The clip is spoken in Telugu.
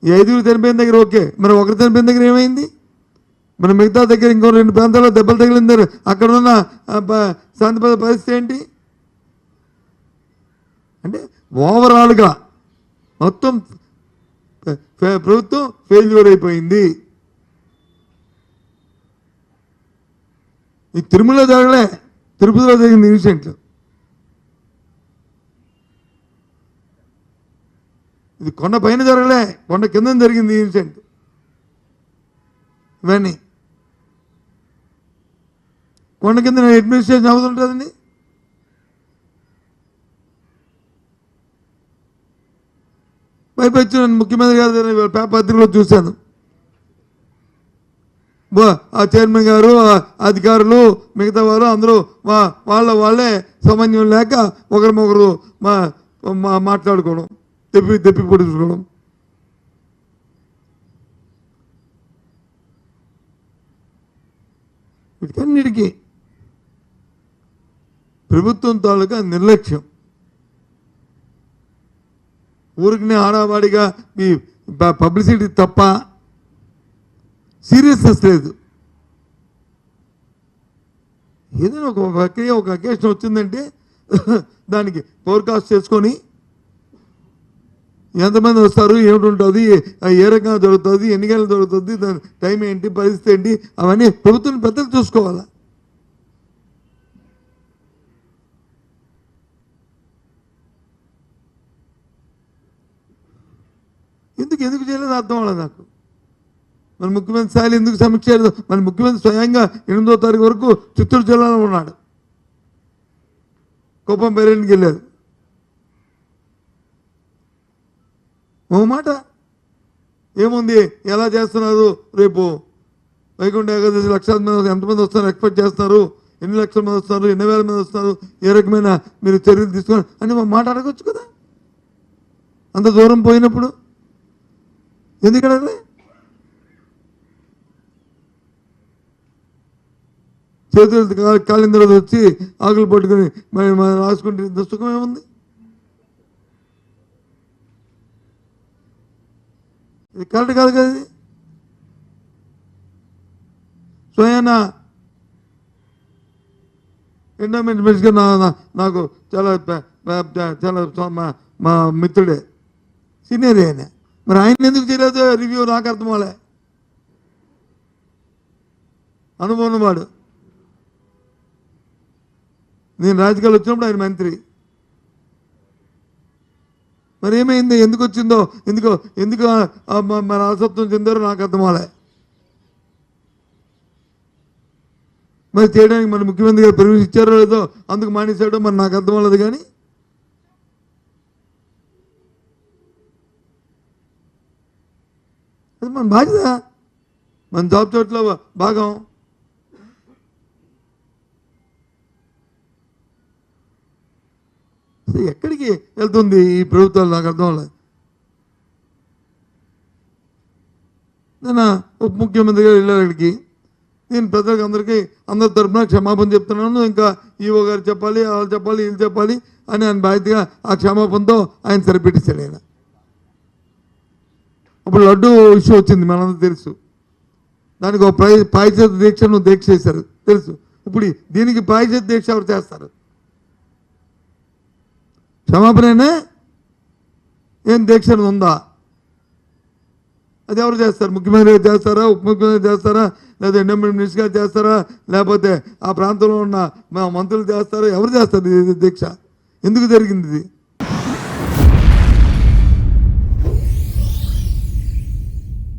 ఈ 5 చనిపోయిన దగ్గర ఓకే, మరి ఒకరు చనిపోయిన దగ్గర ఏమైంది? మరి మిగతా దగ్గర ఇంకో 2 ప్రాంతాల్లో దెబ్బలు తగిలిందారు, అక్కడ ఉన్న శాంతి పరిస్థితి ఏంటి అంటే ఓవరాల్గా మొత్తం ప్రభుత్వం ఫెయిల్యూర్ అయిపోయింది. ఈ తిరుమల జరగలే, తిరుపతిలో జరిగింది ఇన్సిడెంట్లు. ఇది కొండ పైన జరగలే, కొండ కింద జరిగింది ఇన్సిడెంట్. ఇవన్నీ కొండ కింద అడ్మినిస్ట్రేషన్ అవసరం ఉంటుందండి. పైపచ్చి ముఖ్యమంత్రి గారు పత్రికలో చూశాను, ఆ చైర్మన్ గారు అధికారులు మిగతా వారు అందరూ వాళ్ళే సమన్వయం లేక ఒకరికొకరు మాట్లాడుకోవడం, తెప్పి పొడుచుకోవడం. వీటికన్నిటికీ ప్రభుత్వం తాలూకా నిర్లక్ష్యం. ఊరికి ఆడవాడిగా ఈ పబ్లిసిటీ తప్ప సీరియస్నెస్ లేదు. ఏదైనా ఒక అకేషన్ వచ్చిందంటే దానికి ఫోర్కాస్ట్ చేసుకొని ఎంతమంది వస్తారు, ఏమిటి ఉంటుంది, ఏ రకంగా జరుగుతుంది, ఎన్ని గంటలు జరుగుతుంది, దాని టైం ఏంటి, పరిస్థితి ఏంటి, అవన్నీ ప్రభుత్వం పెద్దలు చూసుకోవాలా. ఎందుకు చేయలేదు అర్థం అవ్వలేదు నాకు. మన ముఖ్యమంత్రి స్థాయిలో ఎందుకు సమీక్ష చేయలేదు? మన ముఖ్యమంత్రి స్వయంగా 8వ తారీఖు వరకు చిత్తూరు జిల్లాలో ఉన్నాడు, కుప్పం పర్యటనకి వెళ్ళారు. ఓ మాట ఏముంది, ఎలా చేస్తున్నారు, రేపు వైకుంఠ ఏకాదశి లక్షల మంది ఎంతమంది వస్తున్నారు ఎక్స్పెక్ట్ చేస్తున్నారు, ఎన్ని లక్షల మంది వస్తున్నారు, ఎన్ని వేల మంది వస్తున్నారు, ఏ రకమైన మీరు చర్యలు తీసుకున్నారు అని మాట అడగచ్చు కదా. అంత దూరం పోయినప్పుడు ఎందుకు అడగలే? చేతులు కాలిందరూ వచ్చి ఆకులు పట్టుకుని మరి రాసుకుంటే ఇంత సుఖం ఏముంది? ఇది కరెక్ట్ కాదు కదా. ఇది స్వయాన ఎండోమెంట్ మినిస్టర్ నాకు చాలా మా మిత్రుడే, సీనియర్ ఆయన. మరి ఆయన ఎందుకు చేయలేదు రివ్యూ? నాకు అర్థం అవ్వలే. అనుభవం వాడు. నేను రాజకీయాలు వచ్చినప్పుడు ఆయన మంత్రి. మరి ఏమైంది, ఎందుకు వచ్చిందో, ఎందుకు మన అసత్వం చెందారో నాకు అర్థం అవ్వలే. మరి చేయడానికి మన ముఖ్యమంత్రి గారు పర్మిషన్ ఇచ్చారో లేదో, అందుకు మానేశాడో మరి నాకు అర్థం అవ్వలేదు. కానీ అది మన బాధ్యత, మన జాబ్ చోట్ల భాగం. ఎక్కడికి వెళ్తుంది ఈ ప్రభుత్వాలు నాకు అర్థం అవ్వలేదు. నేను ఉప ముఖ్యమంత్రి గారు వెళ్ళారు అక్కడికి. నేను ప్రజలకు అందరి తరఫున క్షమాపణ చెప్తున్నాను. ఇంకా ఈవో గారు చెప్పాలి, వాళ్ళు చెప్పాలి, వీళ్ళు చెప్పాలి అని ఆయన బాధ్యతగా ఆ క్షమాపణతో ఆయన సరిపెట్టేశాడు. ఆయన అప్పుడు లడ్డు ఇష్యూ వచ్చింది, మనందరూ తెలుసు. దానికి ఒక పాయిచేత దీక్షను దీక్ష చేశారు, తెలుసు. ఇప్పుడు దీనికి పాయిచేత దీక్ష ఎవరు చేస్తారు? క్షమాపణనే ఏం దీక్ష ఉందా? అది ఎవరు చేస్తారు? ముఖ్యమంత్రి గారు చేస్తారా, ఉప ముఖ్యమంత్రి చేస్తారా, లేదా ఎండోమెంట్ మినిస్టర్ గారు చేస్తారా, లేకపోతే ఆ ప్రాంతంలో ఉన్న మంత్రులు చేస్తారా? ఎవరు చేస్తారు దీక్ష? ఎందుకు జరిగింది ఇది?